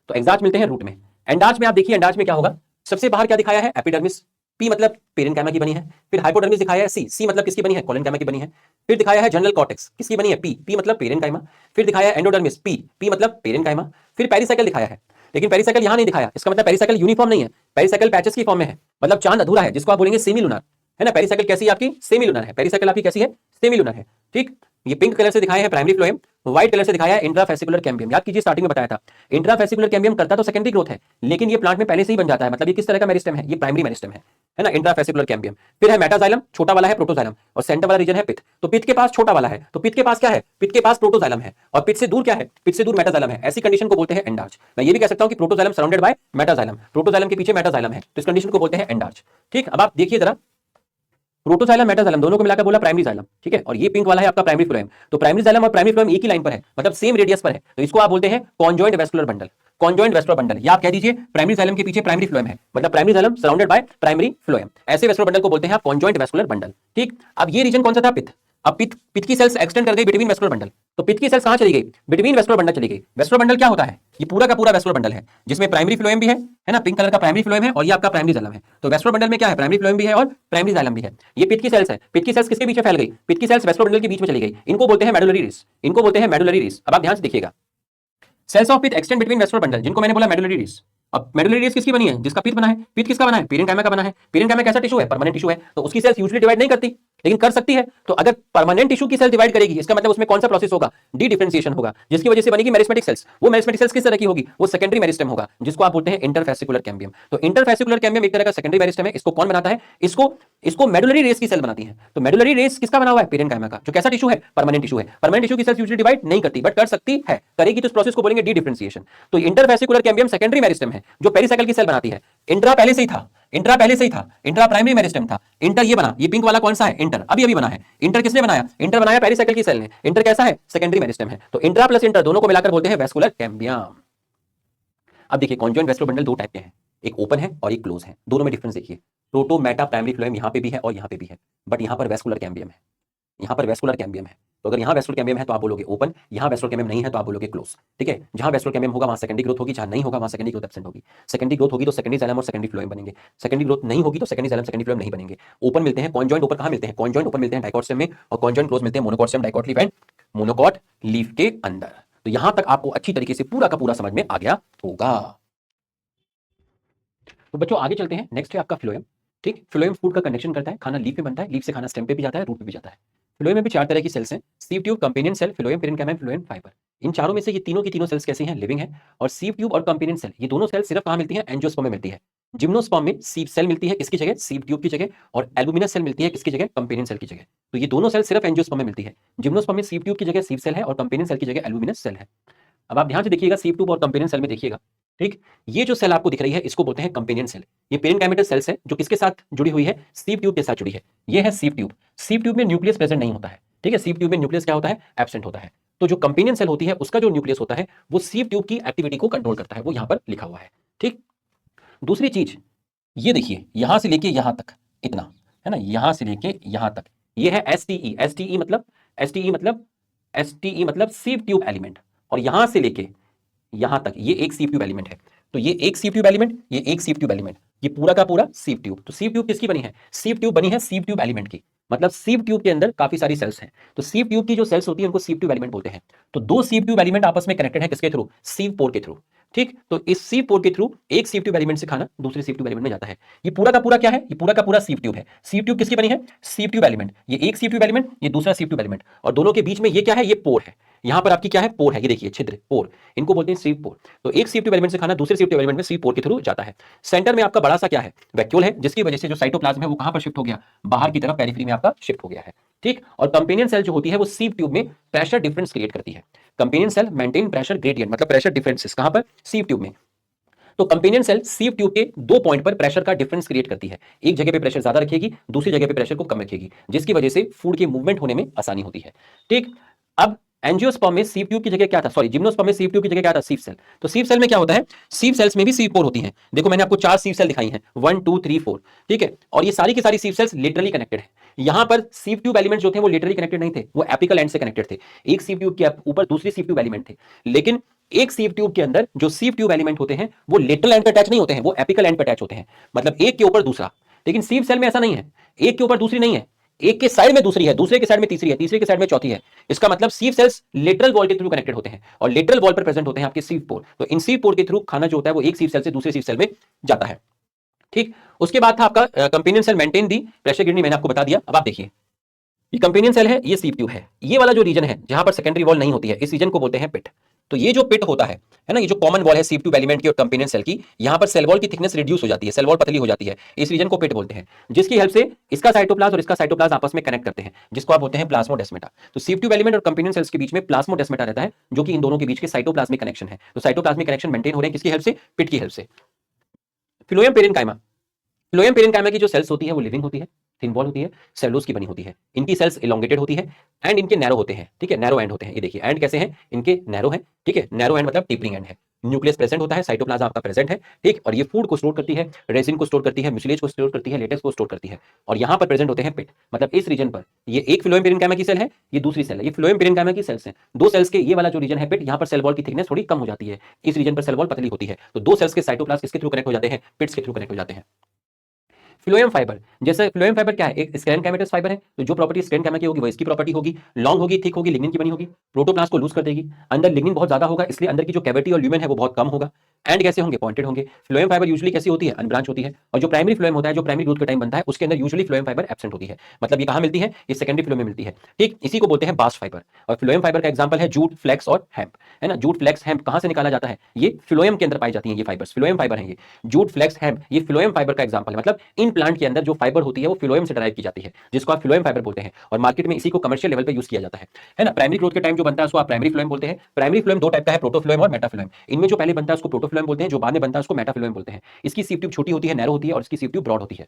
तो एग्जाज मिलते हैं रूट में। एंडाज में आप देखिए, एंडाज में क्या होगा? सबसे बाहर क्या दिखाया है? एपिडर्मिस, पी मतलब पेरेन्काइमा की बनी है। फिर हाइपोडर्मिस दिखाया है, सी, सी मतलब किसकी बनी है? कोलेनकाइमा की बनी है। फिर दिखाया है जनरल कॉर्टेक्स, किसकी बनी है? पी, पी मतलब पेरेन्काइमा। फिर दिखाया है एंडोडर्मिस, पी, पी मतलब पेरेन्काइमा। फिर पेरिसाइकल दिखाया है, लेकिन पेरिसाइकल यहां नहीं दिखाया, इसका मतलब पेरिसाइकल यूनिफॉर्म नहीं है, पेरिसाइकल पैचेस की फॉर्म में है, मतलब चांद अधूरा है, जिसको आप बोलेंगे सेमी लूनर, है ना। पेरिसाइकल कैसी है आपकी? सेमी लूनर है, पेरिसाइकल आपकी कैसी है? सेमी लूनर है। ठीक, ये पिंक कलर से दिखाया है प्राइमरी फ्लोएम, व्हाइट कलर से दिखाया है इंट्राफेसिकुलर कैम्बियम। याद कीजिए स्टार्टिंग में बताया था, इंट्राफेसिकुलर कैम्बियम करता तो सेकेंडरी ग्रोथ है, लेकिन ये प्लांट में पहले से ही बन जाता है, मतलब ये किस तरह का मेरिस्टेम है? ये प्राइमरी मेरिस्टेम है ना, इंट्राफेसिकुलर कैम्बियम। फिर है मेटाजाइलम, छोटा वाला है प्रोटोजाइलम, और सेंटर वाला रीजन है पित्त। तो पित्त के पास छोटा वाला है, तो पित्त के पास क्या है? पित्त के पास प्रोटोजाइलम है, और पित्त से दूर क्या है? पित्त से दूर मेटाजाइलम है। ऐसी कंडीशन को बोलते हैं एंडार्च। मैं ये भी कह सकता हूं कि protoxylem surrounded by metaxylem, protoxylem के पीछे मेटाजाइलम है, तो इस कंडीशन को बोलते हैं एंडार्च। ठीक, अब आप देखिए जरा, प्रोटोजाइलम मेटाजाइलम दोनों को मिलाकर बोला प्राइमरी जाइलम। ठीक है, और ये पिंक वाला है आपका प्राइमरी फ्लोएम। तो प्राइमरी जाइलम और प्राइमरी फ्लोएम एक ही लाइन पर है, मतलब सेम रेडियस पर है, तो इसको आप बोलते हैं conjoint vascular bundle. Conjoint vascular bundle, या आप कह दीजिए प्राइमरी जाइलम के पीछे प्राइमरी फ्लोएम है, मतलब primary xylem surrounded by primary phloem. ऐसे वेस्कुलर बंडल को बोलते हैं आप कॉन्जॉइंट वेस्कुलर बंडल। ठीक, अब ये रीजन कौन सा था? पित्त। अब पित्त की सेल्स एक्सटेंड कर गई बिटवीन वेस्कुलर बंडल, तो पित्त की सेल्स कहां चली गई? बिटवीन वेस्कुलर बंडल चली गई। वेस्कुलर बंडल क्या होता है? ये पूरा का पूरा वेस्कुलर बंडल है, जिसमें प्राइमरी फ्लोएम भी है ना, पिंक कलर का प्राइमरी फ्लोएम है, और ये आपका प्राइमरी जाइलम है। तो वेस्कुलर बंडल में क्या है? प्राइमरी फ्लोएम भी है और प्राइमरी जाइलम भी है। ये पित्त की सेल्स है, पित्त की सेल्स किसके पीछे फैल गई? पित्त की सेल्स वेस्कुलर बंडल के बीच में चली गई, इनको बोलते हैं मेडुलरी रिस, इनको बोलते हैं मेडुलरी रिस। अब आप ध्यान से देखिएगा, सेल्स ऑफ पित्त एक्सटेंड बिटवीन वेस्कुलर बंडल, जिनको मैंने बोला मेडुलरी रिस। अब मेडुलरी रिस किसकी बनी है? जिसका पित्त बना है। पित्त किसका बना है? पेरेन्काइमा का बना है। पेरेन्काइमा कैसा टिश्यू है? परमानेंट टिश्यू है, तो उसकी सेल्स यूजुअली डिवाइड नहीं करती, लेकिन कर सकती है। तो अगर परमानेंट टिश्यू की सेल डिवाइड करेगी, इसका मतलब उसमें कौन सा प्रोसेस होगा? डी डिफरेंशिएशन होगा, जिसकी वजह से बनेगी मेरिस्टेमिक सेल्स। वो मेरिस्टेमिक सेल्स किस तरह की होगी? वो सेकेंडरी मेरिस्टेम होगा, जिसको आप बोलते हैं इंटरफेसिकुलर कैम्बियम। तो इंटरफेसिकुलर कैम्बियम एक तरह का सेकेंडरी मेरिस्टेम है। इसको कौन बनाता है? इसको मेडुलरी रेस की सेल बनाती है। तो मेडुलरी रेस किसका बना हुआ है? पेरेन्काइमा का, जो कैसा टिश्यू है? परमानेंट टिश्यू है। परमानेंट टिश्यू की सेल्स यूजुअली डिवाइड नहीं करती, बट कर सकती है, करेगी तो इस प्रोसेस को बोलेंगे डी डिफरेंशिएशन। तो इंटरफेसिकुलर कैम्बियम सेकेंडरी मेरिस्टेम है, जो पेरिसाइकिल की सेल बनाती है। इंट्रा पहले से ही था, इंट्रा पहले से ही था, इंट्रा प्राइमरी मेरिस्टेम था। इंटर ये बना, ये पिंक वाला कौन सा है? इंटर, अभी बना है। इंटर किसने बनाया? इंटर बनाया पेरिसाइकिल की सेल ने। इंटर कैसा है? सेकेंडरी मेरिस्टेम है। तो इंट्रा प्लस इंटर दोनों को मिलाकर बोलते हैं वेस्कुलर कैम्बियम। अब देखिए, कॉन्जॉइंट वेस्कुलर बंडल दो टाइप के हैं, एक ओपन है और एक क्लोज है। दोनों में डिफरेंस देखिए, प्रोटो मेटा प्राइमरी फ्लोएम यहां पे भी है और यहां पे भी है, बट यहां पर वेस्कुलर कैम्बियम है, यहां पर वेस्कुलर कैम्बियम है। तो अगर यहां वेस्कुलर कैम्बियम है तो आप बोलोगे ओपन, यहां वेस्कुलर कैम्बियम नहीं है तो आप बोलोगे क्लोज। ठीक है, जहां वेस्कुलर कैम्बियम होगा वहां सेकेंडरी ग्रोथ होगी, जहां नहीं होगा वहां सेकेंडरी ग्रोथ एब्सेंट होगी। सेकेंडरी ग्रोथ होगी तो सेकेंडरी जाइलम और सेकेंडरी फ्लोएम बनेंगे, सेकेंडरी ग्रोथ नहीं होगी तो सेकेंडरी जाइलम सेकेंडरी फ्लोएम नहीं बनेंगे। ओपन मिलते हैं, कॉन्जॉइंट ऊपर कहां मिलते हैं? कॉन्जॉइंट ऊपर मिलते हैं डाइकॉट स्टेम में, और कॉन्जॉइंट क्लोज मिलते हैं monocot stem, dicot leaf and monocot leaf के अंदर। तो यहां तक आपको अच्छी तरीके से पूरा का पूरा समझ में आ गया होगा। तो बच्चों आगे चलते हैं, नेक्स्ट है आपका फ्लोएम। ठीक, फ्लोएम फूड का कंडक्शन करता है, खाना लीफ में बनता है, लीफ से खाना स्टेम पे भी जाता है, रूट पे भी जाता है। फ्लोएम में भी चार तरह की सेल्स हैं, sieve tube, companion cell, phloem, parenchyma, phloem fibre. इन चारों में से ये तीनों की तीनों सेल्स कैसी हैं? लिविंग है। और सीव ट्यूब और कंपेनियन सेल, ये दोनों सेल्स सिर्फ कहां मिलती हैं? एंजियोस्पर्म में मिलती है। जिम्नोस्पर्म में सीप सेल मिलती है किसकी जगह, सीप ट्यूब की जगह, और एल्बुमिनस सेल मिलती है किसकी जगह, कंपेनियन सेल की जगह। तो ये दोनों सेल सिर्फ एंजियोस्पर्म में मिलती है। जिम्नोस्पर्म में सीप ट्यूब की जगह सीप सेल है और कंपेनियन सेल की जगह एल्बुमिनस सेल है। अब आप ध्यान से देखिएगा सीप ट्यूब और कंपेनियन सेल में देखिएगा, ठीक, ये जो सेल आपको दिख रही है इसको बोलते हैं कंपेनियन सेल। ये पेरेन्काइमेटस सेल्स है जो किसके साथ जुड़ी हुई है, सीप ट्यूब के साथ जुड़ी है। ये है सीप ट्यूब। सीप ट्यूब में न्यूक्लियस प्रेजेंट नहीं होता है, ठीक है, सीप ट्यूब में न्यूक्लियस क्या होता है, एब्सेंट होता है। तो जो कंपेनियन सेल होती है उसका जो न्यूक्लियस होता है वो सीप ट्यूब की एक्टिविटी को कंट्रोल करता है, वो यहां पर लिखा हुआ है, ठीक। दूसरी चीज ये देखिए, यहां से लेके यहां तक इतना, है ना, यहां से लेके यहां तक ये है एसटीई। एसटीई मतलब, एसटीई मतलब, एसटीई मतलब सीप ट्यूब एलिमेंट। और यहां से लेके यहां तक ये एक सीप ट्यूब एलिमेंट है। तो ये एक सीप ट्यूब एलिमेंट, ये एक सीप ट्यूब एलिमेंट, ये पूरा का पूरा सीप ट्यूब। तो सीप ट्यूब किसकी बनी है, सीप ट्यूब बनी है सीप ट्यूब एलिमेंट की। मतलब सीप ट्यूब के अंदर काफी सारी सेल्स हैं, तो सीप ट्यूब की जो सेल्स होती है उनको सीप ट्यूब एलिमेंट बोलते हैं। तो दो सीप ट्यूब एलिमेंट आपस में कनेक्टेड है किसके थ्रू, सीप पोर के थ्रू, ठीक। तो इस सीप पोर के थ्रू एक सीप ट्यूब एलिमेंट से खाना दूसरे सीप ट्यूब एलिमेंट में जाता है। ये पूरा का पूरा क्या है, ये पूरा का पूरा सीप ट्यूब है। सीप ट्यूब किसकी बनी है, सीप ट्यूब एलिमेंट। ये एक सीप ट्यूब एलिमेंट, ये दूसरा सीप ट्यूब एलिमेंट, और दोनों के बीच में ये क्या है, ये पोर है। यहां पर आपकी क्या है, पोर है, ये देखिए छिद्र, पोर, इनको बोलते हैं सीप पोर। तो एक सीप ट्यूब एलिमेंट से खाना दूसरे सीप ट्यूब एलिमेंट में सीप पोर के थ्रू जाता है। सेंटर में आपका बड़ा सा क्या है, वैक्यूल है, जिसकी वजह से जो साइटोप्लाज्म है वो कहां पर शिफ्ट हो गया, बाहर की तरफ पेरिफेरी में आपका शिफ्ट हो गया है, ठीक। और कंपेनियन सेल जो होती है वो सीप ट्यूब में प्रेशर डिफरेंस क्रिएट करती है। Companion cell maintain pressure gradient, मतलब प्रेशर डिफरेंसेस कहां पर, सीप ट्यूब में। तो कंपेनियन सेल सीप ट्यूब के दो पॉइंट पर प्रेशर का डिफरेंस क्रिएट करती है। एक जगह पे प्रेशर ज्यादा रखेगी, दूसरी जगह पे प्रेशर को कम रखेगी, जिसकी वजह से फूड के मूवमेंट होने में आसानी होती है, ठीक। अब एंजियोस्पर्म में सीप ट्यूब की जगह क्या था, सॉरी जिम्नोस्पर्म में सीप ट्यूब की जगह क्या था, सीप सेल। तो सीप सेल में क्या होता है, सीप सेल्स में भी सीप पोर होती हैं। देखो मैंने आपको 4 सीप सेल दिखाई हैं, 1 2 3 4, ठीक है। और ये सारी की सारी सीप सेल्स लिटरली कनेक्टेड है। यहां पर सीप ट्यूब एलिमेंट्स जो थे वो लिटरली कनेक्टेड नहीं थे, वो एपिकल एंड से कनेक्टेड थे। एक सीप ट्यूब के ऊपर दूसरी सीप ट्यूब एलिमेंट थे, लेकिन एक सीप ट्यूब के अंदर जो सीप ट्यूब एलिमेंट होते हैं वो लेटरल एंड पे अटैच नहीं होते हैं, वो एपिकल एंड पे अटैच होते हैं, मतलब एक के ऊपर दूसरा। लेकिन सीप सेल में ऐसा नहीं है, एक के ऊपर दूसरी नहीं है, एक के साइड में दूसरी है, दूसरे के साइड में तीसरी है, तीसरे के साइड में चौथी है। इसका मतलब सीप सेल्स लेटरल वॉल के थ्रू कनेक्टेड होते हैं और लेटरल वॉल पर प्रेजेंट होते हैं आपके सीप पोर। तो इन सीप पोर के थ्रू खाना जो होता है वो एक सीप सेल से दूसरे सीप सेल में जाता है, ठीक। उसके बाद था आपका companion cell maintain the pressure gradient, मैंने आपको बता दिया। अब आप देखिए, ये कंपेनियन सेल है, ये सीप ट्यूब है, ये वाला जो रीजन है जहां पर सेकेंडरी वॉल नहीं होती है, इस रीजन को बोलते हैं पिट। तो ये जो पिट होता है ना, ये जो कॉमन वॉल है सीप ट्यूब एलिमेंट की और कंपेनियन सेल की, यहां पर सेल वॉल की थिकनेस रिड्यूस हो जाती है, सेल वॉल पतली हो जाती है, इस रीजन को पिट बोलते हैं, जिसकी हेल्प से इसका साइटोप्लाज्म और इसका साइटोप्लाज्म आपस में कनेक्ट करते हैं, जिसको आप बोलते हैं प्लाज्मोडेस्माटा। तो सीप ट्यूब एलिमेंट और कंपेनियन सेल्स के बीच में प्लाज्मोडेस्माटा रहता है, जो कि इन दोनों के बीच के साइटोप्लाज्मिक कनेक्शन है। तो साइटोप्लाज्मिक कनेक्शन मेंटेन हो रहे हैं किसकी हेल्प से, पिट की हेल्प से। फिलोएम पेरेन्काइमा, फ्लोएम पेरेन्काइमा की जो सेल्स होती है वो लिविंग होती है, थिन वॉल होती है, सेलुलोज की बनी होती है। इनकी सेल्स इलोंगेटेड होती है एंड इनके नैरो होते हैं, ठीक है, नैरो एंड होते हैं। ये देखिए एंड कैसे हैं, इनके नैरो हैं, ठीक है, नैरो एंड मतलब टेपरिंग एंड है। न्यूक्लियस प्रेजेंट होता है, साइटोप्लाज्म आपका प्रेजेंट है, ठीक। और ये फूड को स्टोर करती है, रेजिन को स्टोर करती है, म्यूसिलेज को स्टोर करती है, लेटेक्स को स्टोर करती है। और यहाँ पर प्रेजेंट होते हैं पिट, मतलब इस रीजन पर ये एक फ्लोएम पेरेन्काइमा की सेल है, ये दूसरी सेल है, ये फ्लोएम पेरेन्काइमा की सेल्स हैं। दो सेल्स के ये वाला जो रीजन है पिट, यहाँ पर सेल वॉल की थिकनेस थोड़ी कम हो जाती है, इस रीजन पर सेल वॉल पतली होती है। तो दो सेल्स के साइटोप्लाज्म किसके थ्रू कनेक्ट हो जाते हैं, पिट्स के थ्रू कनेक्ट हो जाते हैं। फ्लोएम फाइबर, जैसे फ्लोएम फाइबर क्या है, एक स्क्लेरेनकाइमेटस फाइबर है, तो जो प्रॉपर्टी स्क्लेरेनकाइमा की होगी वो इसकी प्रॉपर्टी होगी, लॉन्ग होगी, थिक होगी, लिग्निन की बनी होगी, प्रोटोप्लास्ट को लूज कर देगी। अंदर लिग्निन बहुत ज्यादा होगा, इसलिए अंदर की जो कैविटी और ल्यूमेन है वो बहुत कम होगा। एंड कैसे होंगे, पॉइंटेड होंगे। फ्लोएम फाइबर यूजुअली कैसी होती है, अनब्रांच होती है। और जो प्राइमरी फ्लोएम होता है, जो प्राइमरी ग्रोथ के टाइम बनता है, उसके अंदर यूजुअली फ्लोएम फाइबर एब्सेंट होती है। मतलब ये कहां मिलती है, ये सेकेंडरी फ्लोएम में मिलती है, ठीक। इसी को बोलते हैं बास्ट फाइबर। और फ्लोएम फाइबर का एग्जांपल है जूट, फ्लेक्स और हेम्प, है ना। जूट, फ्लेक्स, हेम्प कहां से निकाला जाता है, ये फ्लोएम के अंदर पाई जाती है, ये फाइबर्स फ्लोएम फाइबर है। ये जूट, फ्लेक्स, हेम्प ये फ्लोएम फाइबर का एग्जांपल है। मतलब इन प्लांट के अंदर जो फाइबर होती है वो फ्लोएम से डराइव की जाती है, जिसको आप फ्लोएम फाइबर बोलते हैं। और मार्केट में इसी को कमर्शियल लेवल पे यूज किया जाता है ना। प्राइमरी ग्रोथ के टाइम जो बनता है उसको आप प्राइमरी फ्लोएम बोलते हैं। प्राइमरी फ्लोएम दो टाइप का है, प्रोटोफ्लोएम और मेटाफ्लोएम। इनमें जो पहले बनता है उसको प्रोटोफ्लोएम बोलते हैं, जो बाद में बनता है उसको मेटाफ्लोएम बोलते हैं। इसकी सीप ट्यूब छोटी होती है, नैरो होती है, और इसकी सीप ट्यूब ब्रॉड होती है।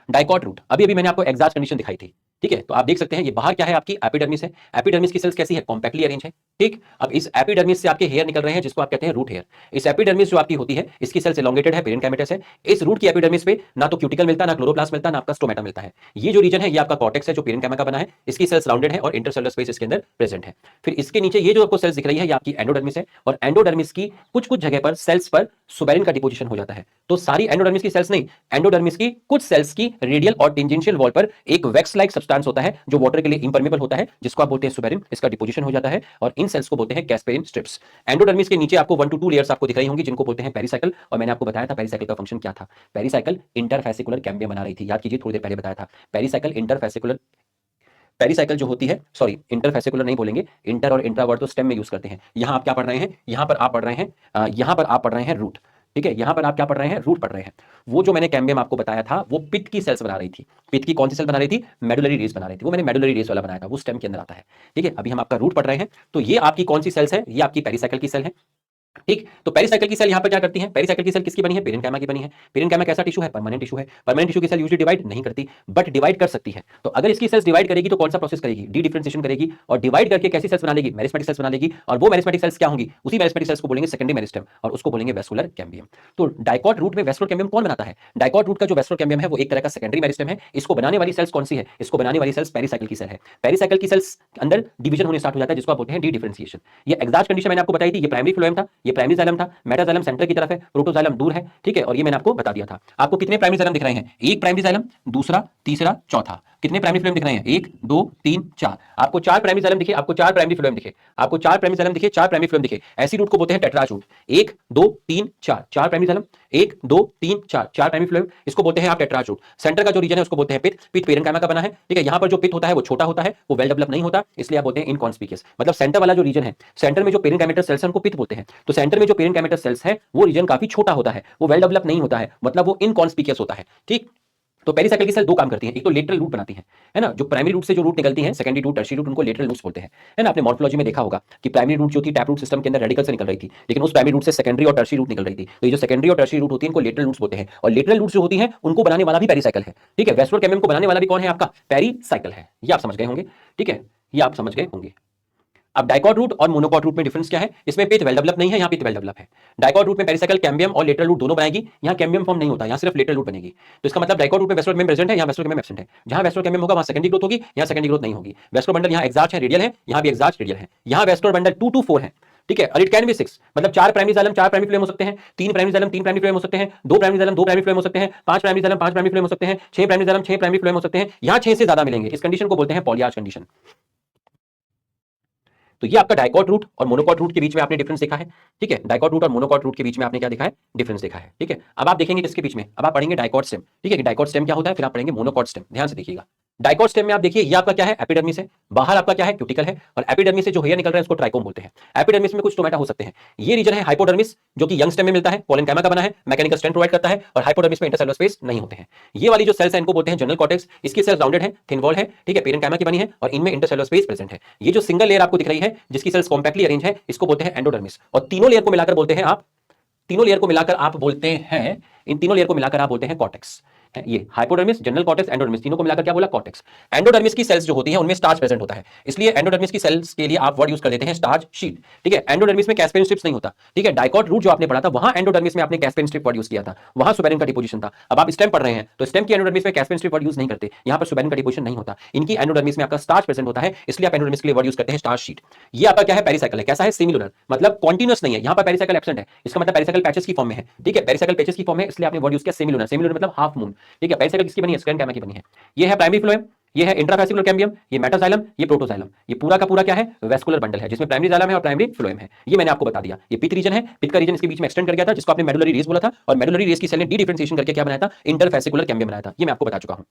डाइकॉट रूट, अभी अभी मैंने आपको एग्जैक्ट कंडीशन दिखाई थी, ठीक है। तो आप देख सकते हैं ये बाहर क्या है, आपकी एपिडर्मिस है। एपिडर्मिस की सेल्स कैसी है, कॉम्पैक्टली अरेंज है, ठीक। अब इस एपिडर्मिस से आपके हेयर निकल रहे हैं, जिसको आप कहते हैं रूट हेयर। इस एपिडर्मिस जो आपकी होती है, इसकी सेल्स एलोंगेटेड है, पेरेन्काइमेटस है। इस रूट की एपिडर्मिस पे ना तो क्यूटिकल मिलता, ना क्लोरोप्लास्ट मिलता, ना आपका स्टोमेटा मिलता है। ये जो रीजन है ये आपका कॉर्टेक्स है, जो पेरेन्काइमा का बना है। इसकी सेल्स राउंडेड है और इंटरसेलुलर स्पेस इसके अंदर प्रेजेंट है। फिर इसके नीचे ये जो आपको सेल्स दिख रही है, ये आपकी एंडोडर्मिस है। और एंडोडर्मिस की कुछ कुछ जगह पर सेल्स पर सुबेरिन का डिपोजिशन हो जाता है। तो सारी एंडोडर्मिस की सेल्स नहीं, एंडोडर्मिस की कुछ सेल्स की रेडियल और टेंजेंशियल वॉल पर एक वैक्स लाइक सब्सटेंस होता है, जो वाटर के लिए इंपरमेबल होता है, जिसको आप बोलते हैं सुबेरिन। इसका डिपोजिशन हो जाता है और इन सेल्स को बोलते हैं कैस्पेरिन स्ट्रिप्स। एंडोडर्मिस के नीचे आपको 1 to 2 लेयर्स आपको दिख रही होंगी, जिनको बोलते हैं पेरिसाइकल। और मैंने आपको बताया था पेरिसाइकल का फंक्शन क्या था। पेरिसाइकल इंटरफेसिकुलर कैम्बियम बना रही थी, याद कीजिए, थोड़ी देर पहले बताया था। पेरिसाइकल इंटरफेसिकुलर, पेरिसाइकल जो होती है, सॉरी इंटरफेसिकुलर नहीं बोलेंगे, इंटर और इंट्रा वर्ड तो स्टेम में यूज करते हैं। यहां आप क्या पढ़ रहे हैं, यहां पर आप पढ़ रहे हैं, यहां पर आप पढ़ रहे हैं रूट, ठीक है, यहां पर आप क्या पढ़ रहे हैं, रूट पढ़ रहे हैं। वो जो मैंने कैम्बियम आपको बताया था वो पित्त की सेल्स बना रही थी। पित्त की कौन सी सेल बना रही थी, मेडुलरी रेस बना रही थी। वो मैंने मेडुलरी रेस वाला बनाया था, वो स्टेम के अंदर आता है। ठीक है, अभी हम आपका रूट पढ़ रहे हैं। तो ये आपकी कौन सी सेल्स है, ये आपकी पेरिसाइकिल की सेल है। ठीक, तो पेरिसाइकिल की सेल यहां पर क्या करती है, पेरिसाइकिल की सेल किसकी बनी है, पेरेन्काइमा की बनी है। पेरेन्काइमा कैसा टिश्यू है, परमानेंट टिश्यू है। परमानेंट टिश्यू की सेल यूजुअली डिवाइड नहीं करती, बट डिवाइड कर सकती है। तो अगर इसकी सेल्स डिवाइड करेगी तो कौन सा प्रोसेस करेगी, डी डिफरेंशिएशन करेगी, और डिवाइड करके कैसी सेल्स बना लेगी, मेरिस्टेमेटिक सेल्स बना लेगी। और वो मेरिस्टेमेटिक सेल्स क्या होंगी, उसी मेरिस्टेमेटिक सेल्स को बोलेंगे सेकेंडरी मेरिस्टेम, और उसको बोलेंगे वैस्कुलर कैम्बियम। तो डाइकॉट रूट में वैस्कुलर कैम्बियम कौन बनाता है, डाइकॉट रूट का जो वैस्कुलर कैम्बियम है वो एक तरह का सेकेंडरी मेरिस्टेम है। इसको बनाने वाली सेल्स कौन सी है, इसको बनाने वाली सेल्स पेरिसाइकिल की सेल है। पेरिसाइकिल की सेल्स अंदर डिवीजन होने स्टार्ट हो जाता है, जिसको आप बोलते हैं डी डिफरेंशिएशन। ये एग्जैक्ट कंडीशन मैंने आपको बताई थी। ये प्राइमरी फ्लोएम था, ये प्राइमरी जाइलम था, मेटाजाइलम सेंटर की तरफ है, प्रोटोजाइलम दूर है। ठीक है, और ये मैंने आपको बता दिया था। आपको कितने प्राइमरी जाइलम दिख रहे हैं, एक प्राइमरी जाइलम, दूसरा, तीसरा, चौथा। कितने प्राइमरी फ्लोएम दिख रहे हैं, 1 2 3 4। आपको 4 प्राइमरी जाइलम दिखे, आपको 4 प्राइमरी फ्लोएम दिखे, आपको 4 प्राइमरी जाइलम दिखे, 4 प्राइमरी फ्लोएम दिखे। ऐसी रूट को बोलते हैं tetrarch root. 1 2 3 4, 4 primary xylem, 1 2 3 4, 4 primary phloem, इसको बोलते हैं आप टेट्राज रूट। सेंटर का जो रीजन है उसको बोलते हैं पित्त। पित्त पेरेन्काइमा का बना है। ठीक है, यहां पर जो पित्त होता है वो छोटा होता है, वो वेल डेवलप नहीं होता, इसलिए आप बोलते हैं इनकॉन्स्पिशियस। मतलब सेंटर वाला जो रीजन है, सेंटर में जो पेरेन्काइमेटस सेल्स हैं उनको पित्त बोलते हैं। तो सेंटर में जो पेरेन्काइमेटस सेल्स है वो रीजन काफी छोटा होता है, वो वेल डेवलप नहीं होता है, मतलब वो इनकॉन्स्पिशियस होता है। ठीक, तो पेरिसाइकिल की सेल दो काम करती है, एक तो लेटरल रूट बनाती है ना, जो प्राइमरी रूट से जो रूट निकलती है, सेकेंडरी रूट, टर्शियरी रूट, उनको लेटरल रूट्स बोलते हैं, है ना। आपने मॉर्फोलॉजी में देखा होगा कि प्राइमरी रूट जो थी टैप रूट सिस्टम के अंदर रेडिकल से निकल रही थी, लेकिन उस प्राइमरी रूट से सेकेंडरी और टर्शियरी रूट निकल रही थी। तो ये जो सेकेंडरी और टर्शियरी रूट होती है इनको लेटरल रूट्स बोलते हैं, और लेटरल रूट्स जो होती हैं उनको बनाने वाला भी पेरिसाइकिल है। ठीक है, वैस्कुलर कैम्बियम को बनाने वाला भी कौन है, आपका पेरिसाइकिल है। ये आप समझ गए होंगे। ठीक है, ये आप समझ गए होंगे। अब डाइकॉट रूट और मोनोकॉट रूट में डिफरेंस क्या है, इसमें पित्त वेल डेवलप नहीं है, यहाँ पित्त वेल डेवलप है। डाइकॉट रूट में पेरिसाइकिल कैम्बियम और लेटरल रूट दोनों बनाएगी, यहाँ कैम्बियम फॉर्म नहीं होता, यहाँ सिर्फ लेटरल रूट बनेगी। तो इसका मतलब डाइकॉट रूट में वैस्कुलर कैम्बियम प्रेजेंट है, यहाँ वैस्कुलर कैम्बियम एब्सेंट है। जहाँ वैस्कुलर कैम्बियम होगा वहाँ सेकेंडरी ग्रोथ होगी, यहाँ सेकेंडरी ग्रोथ नहीं होगी। वैस्कुलर बंडल यहाँ एग्जैक्ट है, रेडियल है, यहाँ भी एग्जैक्ट रेडियल है। यहाँ वैस्कुलर बंडल 2 to 4 है। ठीक है, और इट कैन बी 6, मतलब 4 प्राइमरी जाइलम 4 प्राइमरी फ्लोएम हो सकते हैं, 3 प्राइमरी जाइलम 3 प्राइमरी फ्लोएम हो सकते हैं, 2 प्राइमरी जाइलम 2 प्राइमरी फ्लोएम हो सकते हैं, 5 प्राइमरी जाइलम 5 प्राइमरी फ्लोएम हो सकते हैं, 6 प्राइमरी जाइलम 6 प्राइमरी फ्लोएम हो सकते हैं। यहाँ 6 से ज्यादा मिलेंगे, इस कंडीशन को बोलते हैं पॉलीआर्च कंडीशन। तो ये आपका डाइकॉट रूट और मोनोकॉट रूट के बीच में आपने डिफरेंस देखा है। ठीक है, डाइकॉट रूट और मोनोकॉट रूट के बीच में आपने क्या देखा है, डिफरेंस देखा है। ठीक है, अब आप देखेंगे किसके बीच में, अब आप पढ़ेंगे डाइकॉट स्टेम। ठीक है, कि डाइकॉट स्टेम क्या होता है, फिर आप पढ़ेंगे मोनोकॉट स्टेम। ध्यान से देखिएगा, डाइकॉट स्टेम में आप देखिए ये आपका क्या है, एपिडर्मिस है, बाहर आपका क्या है, क्यूटिकल है, और एपिडर्मिस से जो हेयर निकल रहा है उसको ट्राइकोम बोलते हैं। एपिडर्मिस में कुछ स्टोमेटा हो सकते हैं। ये रीजन है हाइपोडर्मिस, जो कि यंग स्टेम में मिलता है, पोलेनकाइमा का बना है, मैकेनिकल स्ट्रेंथ प्रोवाइड करता है, और हाइपोडर्मिस में इंटरसेलुलर स्पेस नहीं होते हैं। ये वाली जो सेल्स है इनको बोलते हैं जनरल कॉर्टेक्स। इसकी सेल्स राउंडेड है, थिन वॉल है, ठीक है, पेरेन्काइमा की बनी है, और इनमें इंटरसेलुलर स्पेस प्रेजेंट है। ये जो सिंगल लेयर आपको दिख रही है जिसकी सेल्स कॉम्पैक्टली अरेंज है, इसको बोलते हैं एंडोडर्मिस। और तीनों लेयर को मिलाकर बोलते हैं आप, तीनों लेयर को मिलाकर आप बोलते हैं, इन तीनों लेयर को मिलाकर आप बोलते हैं कॉर्टेक्स। ये हाइपोडर्मिस, जनरल कॉर्टेक्स, एंडोडर्मिस, तीनों को मिलाकर क्या बोला, कॉर्टेक्स। एंडोडर्मिस की सेल्स जो होती हैं उनमें स्टार्च प्रेजेंट होता है, इसलिए एंडोडर्मिस की सेल्स के लिए आप वर्ड यूज कर देते हैं स्टार्च शीट। ठीक है, एंडोडर्मिस में कैस्पेरिन स्ट्रिप्स नहीं होता। ठीक है, डाइकॉट रूट जो आपने पढ़ा था वहां एंडोडर्मिस में आपने कैस्पेरिन स्ट्रिप वर्ड यूज किया था, वहां सुपेरिन का डिपोजिशन था। अब आप स्टेम पढ़ रहे हैं तो स्टेम की एंडोडर्मिस में कैस्पेरिन स्ट्रिप वर्ड यूज नहीं करते, यहां पर सुपेरिन का डिपोजिशन नहीं होता। इनकी एंडोडर्मिस में आपका स्टार्च प्रेजेंट होता है, इसलिए आप एंडोडर्मिस के लिए वर्ड यूज करते हैं स्टार्च शीट। ये आपका क्या है, पेरिसाइकिल है। कैसा है, सेमिलुनर, मतलब कॉन्टिन्यूअस नहीं है, यहां पर पेरिसाइकिल एब्सेंट है, इसका मतलब पेरिसाइकिल पैचेस की फॉर्म में है। ठीक है, पेरिसाइकिल पैचेस की फॉर्म में, इसलिए आपने वर्ड यूज किया सेमिलुनर। सेमिलुनर मतलब हाफ मून। ठीक है, पेरिसाइकिल किसकी बनी है, पेरेन्काइमा की बनी है। ये है प्राइमरी फ्लोएम, ये है इंट्राफेसिकुलर कैम्बियम, ये मेटाजाइलम, ये प्रोटोजाइलम। ये पूरा का पूरा क्या है, वैस्कुलर बंडल है, जिसमें प्राइमरी जाइलम है और प्राइमरी फ्लोएम है। ये मैंने आपको बता दिया। ये पित्त रीजन है, पित्त का रीजन इसके बीच में एक्सटेंड कर गया था, जिसको आपने मेडुलरी रेस बोला था, और मेडुलरी रेस की सेल ने डी डिफरेंशिएशन करके क्या बनाया था, इंटरफेसिकुलर कैम्बियम बनाया था। ये मैं आपको बता चुका हूं।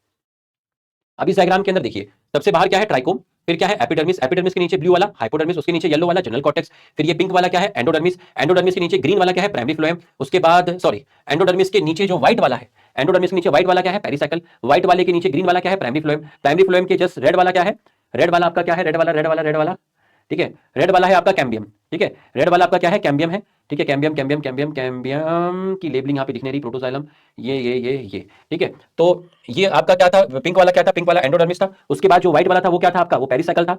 अब इस डायग्राम के अंदर देखिए, सबसे बाहर क्या है, ट्राइकोम, फिर क्या है, एपिडर्मिस, एपिडर्मिस के नीचे ब्लू वाला हाइपोडर्मिस, उसके नीचे येलो वाला जनरल कॉर्टेक्स, फिर ये पिंक वाला क्या है, एंडोडर्मिस, एंडोडर्मिस के नीचे ग्रीन वाला क्या है, प्राइमरी फ्लोएम, उसके बाद सॉरी, एंडोडर्मिस के नीचे जो व्हाइट वाला है, एंडोडर्मिस के नीचे व्हाइट वाला क्या है, पेरिसाइकिल, व्हाइट वाले के नीचे ग्रीन वाला क्या है, प्राइमरी फ्लोएम, प्राइमरी फ्लोएम के जस्ट रेड वाला क्या है, रेड वाला आपका क्या है, रेड वाला रेड वाला रेड वाला, ठीक है, रेड वाला है आपका कैम्बियम। ठीक है, रेड वाला आपका क्या है, कैम्बियम है। ठीक है, कैम्बियम कैम्बियम कैम्बियम कैम्बियम की लेबलिंग यहाँ पे दिख नहीं रही, प्रोटोजाइलम, ये ठीक है। तो ये आपका क्या था, पिंक वाला क्या था, पिंक वाला एंडोडर्मिस था। उसके बाद जो व्हाइट वाला था वो क्या था आपका, वो पेरिसाइकिल था।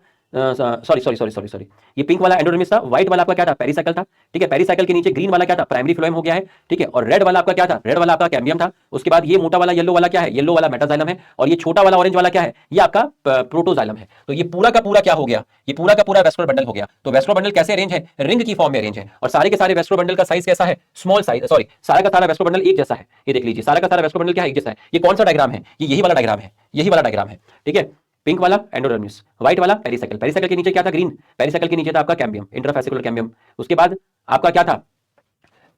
सॉरी, ये पिंक वाला एंडोडर्मिस था, व्हाइट वाला आपका क्या था, पेरिसाइकिल था। ठीक है, पेरिसाइकिल के नीचे ग्रीन वाला क्या था, प्राइमरी फ्लोएम हो गया है। ठीक है, और रेड वाला आपका क्या था, रेड वाला आपका कैम्बियम था। उसके बाद ये मोटा वाला येलो वाला क्या है, येलो वाला मेटाजाइलम है, और ये छोटा वाला ऑरेंज वाला क्या है, ये आपका प्रोटोजाइलम है। तो ये पूरा का पूरा क्या हो गया, ये पूरा का पूरा वैस्कुलर बंडल हो गया। तो वैस्कुलर बंडल कैसे अरेंज है, रिंग की फॉर्म में अरेंज है, और सारे के सारे वैस्कुलर बंडल का साइज कैसा है, स्मॉल साइज, सॉरी, सारा का सारा वैस्कुलर बंडल एक जैसा है। ये देख लीजिए, सारा का सारा वैस्कुलर बंडल क्या है, एक जैसा है। ये कौन सा डायग्राम है, ये यही वाला डायग्राम है, यही वाला डायग्राम है। ठीक है, पिंक वाला एंडोडर्मिस, व्हाइट वाला पेरिसाइकिल, पेरिसाइकिल के नीचे क्या था, ग्रीन, पेरिसाइकिल के नीचे था आपका कैम्बियम, इंट्राफेसिकुलर कैम्बियम। उसके बाद आपका क्या था,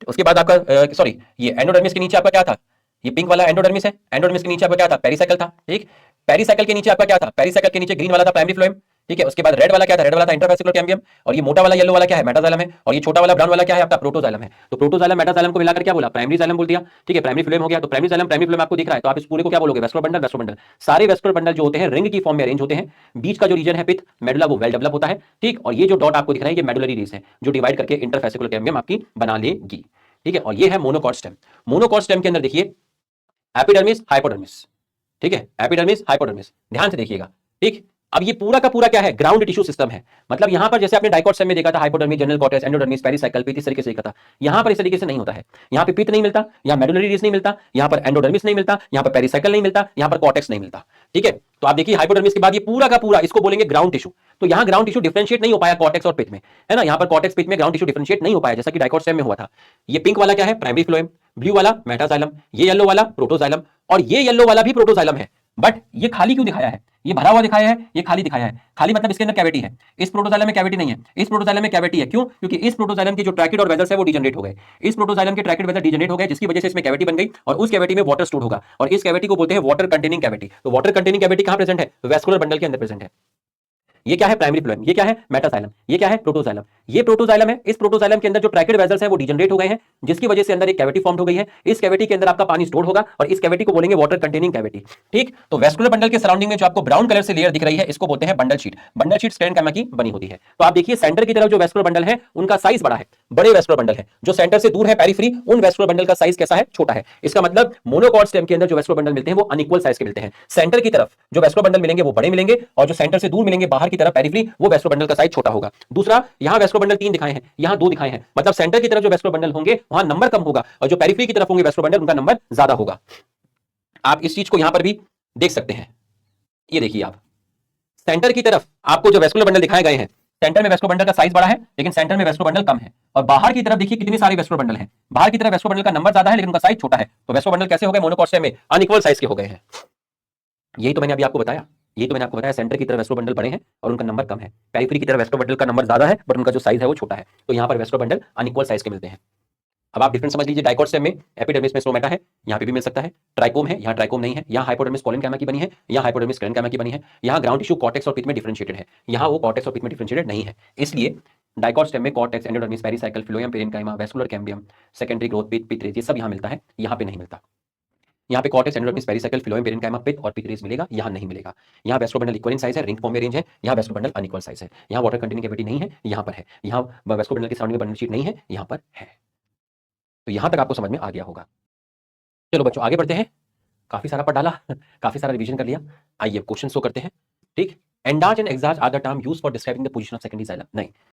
उसके बाद आपका सॉरी, ये एंडोडर्मिस के नीचे आपका क्या था, ये पिंक वाला एंडोडर्मिस है, एंडोडर्मिस के नीचे आपका क्या था, पेरिसाइकिल था। ठीक, पेरिसाइकिल के नीचे आपका क्या था, पेरिसाइकिल के नीचे ग्रीन वाला था प्राइमरी फ्लोएम। ठीक है। उसके बाद रेड वाला क्या था, रेड वाला था इंटरवेसिकुलर कैम्बियम, और ये मोटा वाला येलो वाला क्या है, मेटाजाइलम है, और ये छोटा वाला ब्राउन वाला क्या है आपका, प्रोटोजाइलम है। तो प्रोटोजाइलम मेटाजाइलम को मिलाकर क्या बोला, प्राइमरी जाइलम बोल दिया। ठीक है, प्राइमरी फ्लोएम हो गया। तो प्राइमरी फ्लोएम आपको दिख रहा है, तो आप इस पूरे को क्या बोलोगे, वेस्कुलर बंडल। वेस्कुलर बंडल, सारे वेस्कुलर बंडल जो होते हैं रिंग की फॉर्म में अरेंज होते हैं। बीच का जो रीजन है पिथ मेडुला वो वेल डेवलप होता है। ठीक, और ये जो डॉट आपको दिख रहा है ये मेडुलरी रीज है जो डिवाइड करके इंटरफेसिकुलर कैम्बियम आपकी बना लेगी। ठीक है, और ये है मोनोकॉट स्टेम। मोनोकॉट स्टेम के अंदर देखिए एपिडर्मिस हाइपोडर्मिस। ठीक है, एपिडर्मिस हाइपोडर्मिस, ध्यान से देखिएगा। ठीक, अब ये पूरा का पूरा क्या है, ग्राउंड टिश्यू सिस्टम है। मतलब यहां पर जैसे आपने डाइकोट सेल में देखा था hypodermis, general cortex, endodermis, pericycle, pith, इस तरीके से देखा था। यहां पर इस तरीके से नहीं होता है। यहां पे पिथ नहीं मिलता, यहां मेडुलरी रीज नहीं मिलता, यहां पर एंडोडर्मिस नहीं मिलता, यहां पर पेरिसाइकल नहीं मिलता, यहां पर कॉर्टेक्स नहीं मिलता। ठीक है, तो आप देखिए हाइपोडर्मिस के बाद ये पूरा का पूरा इसको बोलेंगे ग्राउंड टिश्यू। तो यहां ग्राउंड टिश्यू डिफरेंशिएट नहीं हो पाया कॉर्टेक्स और पिथ में, है ना। यहां पर कॉर्टेक्स पिथ में ग्राउंड टिश्यू डिफरेंशिएट नहीं हो पाया जैसा कि डाइकोट सेल में हुआ था। ये पिंक वाला क्या है, प्राइमरी फ्लोएम, ब्लू वाला मेटाजाइलम, ये येलो वाला प्रोटोजाइलम, और ये येलो वाला भी प्रोटोजाइलम है। बट ये खाली क्यों दिखाया है, ये भरा हुआ दिखाया है, ये खाली दिखाया है। खाली मतलब इसके अंदर कैविटी है। इस प्रोटोजाइलम में कैविटी नहीं है, इस प्रोटोजाइलम में कैविटी है। क्यों? क्योंकि इस प्रोटोजाइलम की जो ट्रैकिड और वेजल्स है वो डिजनरेट हो गए। इस प्रोटोजाइलम के ट्रैकिड वेजल डिजनरेट हो गए जिसकी वजह से इसमें कैविटी बन गई, और उस कैविटी में वाटर स्टोर होगा, और इस कैविटी को बोलते हैं वाटर कंटेनिंग कैविटी। तो वाटर कंटेनिंग कैविटी कहां प्रेजेंट है, वेस्कुलर बंडल के अंदर प्रेजेंट है। ये क्या है, प्राइमरी फ्लोएम, ये क्या है, मेटाजाइलम, ये क्या है, प्रोटोजाइलम। ये प्रोटोजाइलम है। इस प्रोटोजाइलम के अंदर जो ट्रैकिड वेजल्स है वो डिजनरेट हो गए हैं जिसकी वजह से अंदर एक कैविटी फॉर्म हो गई है। इस कैविटी के अंदर आपका पानी स्टोर होगा और इस कैविटी को बोलेंगे वाटर कंटेनिंग कैविटी। ठीक, तो वेस्कुलर बंडल के सराउंडिंग में जो आपको ब्राउन कलर से लेयर दिख रही है इसको बोलते हैं bundle sheath. Bundle sheath sclerenchyma की बनी होती है। तो आप देखिए सेंटर की तरफ जो वेस्कुलर बंडल है उनका साइज बड़ा है, बड़े वेस्कुलर बंडल है। जो सेंटर से दूर है पेरिफेरी, उन वेस्कुलर बंडल का साइज कैसा है, छोटा है। इसका मतलब मोनोकॉट स्टेम के अंदर जो वेस्कुलर बंडल मिलते हैं वो अनइक्वल साइज के मिलते हैं। सेंटर की तरफ जो वेस्कुलर बंडल मिलेंगे वो बड़े मिलेंगे, और जो सेंटर से दूर मिलेंगे बाहर की तरफ पेरिफेरी, वो वेस्कुलर बंडल का साइज छोटा होगा। दूसरा, यहां वेस्कुलर बंडल 3 दिखाए हैं, यहां 2 दिखाए हैं। मतलब सेंटर की तरफ जो वेस्कुलर बंडल होंगे वहां नंबर कम होगा, और जो पेरिफेरी की तरफ होंगे वेस्कुलर बंडल उनका नंबर ज्यादा होगा। आप इस चीज को यहां पर भी देख सकते हैं। ये देखिए आप, सेंटर की तरफ आपको जो वेस्कुलर बंडल दिखाए गए हैं, सेंटर में वेस्कुलर बंडल का साइज बड़ा है लेकिन सेंटर में वेस्कुलर बंडल कम है। और बाहर की तरफ देखिए कितने सारे वेस्कुलर बंडल हैं। बाहर की तरफ वेस्कुलर बंडल का नंबर ज्यादा है लेकिन उनका साइज छोटा है। तो वेस्कुलर बंडल कैसे हो गए, मोनोकॉट स्टेम में अनइक्वल साइज के हो गए हैं। यही तो मैंने अभी आपको बताया। यही तो मैंने आपको बताया, सेंटर की तरफ वेस्कुलर बंडल बड़े हैं और उनका नंबर कम है। पेरिफेरी की तरफ वेस्कुलर बंडल का नंबर ज्यादा है बट उनका जो साइज है वो छोटा है। तो यहां पर वेस्कुलर बंडल अनइक्वल साइज के मिलते हैं। अब आप डिफरेंस समझ लीजिए, डाइकोट स्टेम में एपिडर्मिस में स्ट्रोमेटा है, यहाँ पे भी मिल सकता है। ट्राइकोम है, यहाँ ट्राइकोम नहीं है। यहाँ हाइपोडर्मिस कोलेनकाइमा की बनी है, यहाँ हाइपोडर्मिस स्क्लेरेंकाइमा की बनी है। यहाँ ग्राउंड टिश्यू कॉर्टेक्स और पिथ में डिफरेंशिएटेड है, यहाँ वो कॉर्टेक्स और पिथ में डिफरेंशिएटेड नहीं है। इसलिए डाइकोट स्टेम में cortex, endodermis, pericycle, phloem, parenchyma, vascular cambium, secondary growth, pith, pith rays, ये सब यहाँ मिलता है, यहाँ पे नहीं मिलता। यहाँ पे cortex, endodermis, pericycle, phloem, parenchyma, pith और पिथ रेज मिलेगा, यहाँ नहीं मिलेगा। यहाँ vascular bundle equal in size है, रिंग फॉर्म में अरेंज है। यहाँ वेस्कुलर बंडल अनइक्वल साइज है। यहाँ वाटर कंटेनिंग कैविटी नहीं है, यहाँ पर है। यहाँ वेस्कुलर बंडल के सराउंडिंग में बंडल शीट नहीं है, यहाँ पर है। तो यहां तक आपको समझ में आ गया होगा। चलो बच्चों आगे बढ़ते हैं। काफी सारा पढ़ डाला काफी सारा रिवीजन कर लिया। आइए क्वेश्चन शो करते हैं। ठीक, endarch and exarch are the term used for describing the position of secondary xylem. नहीं,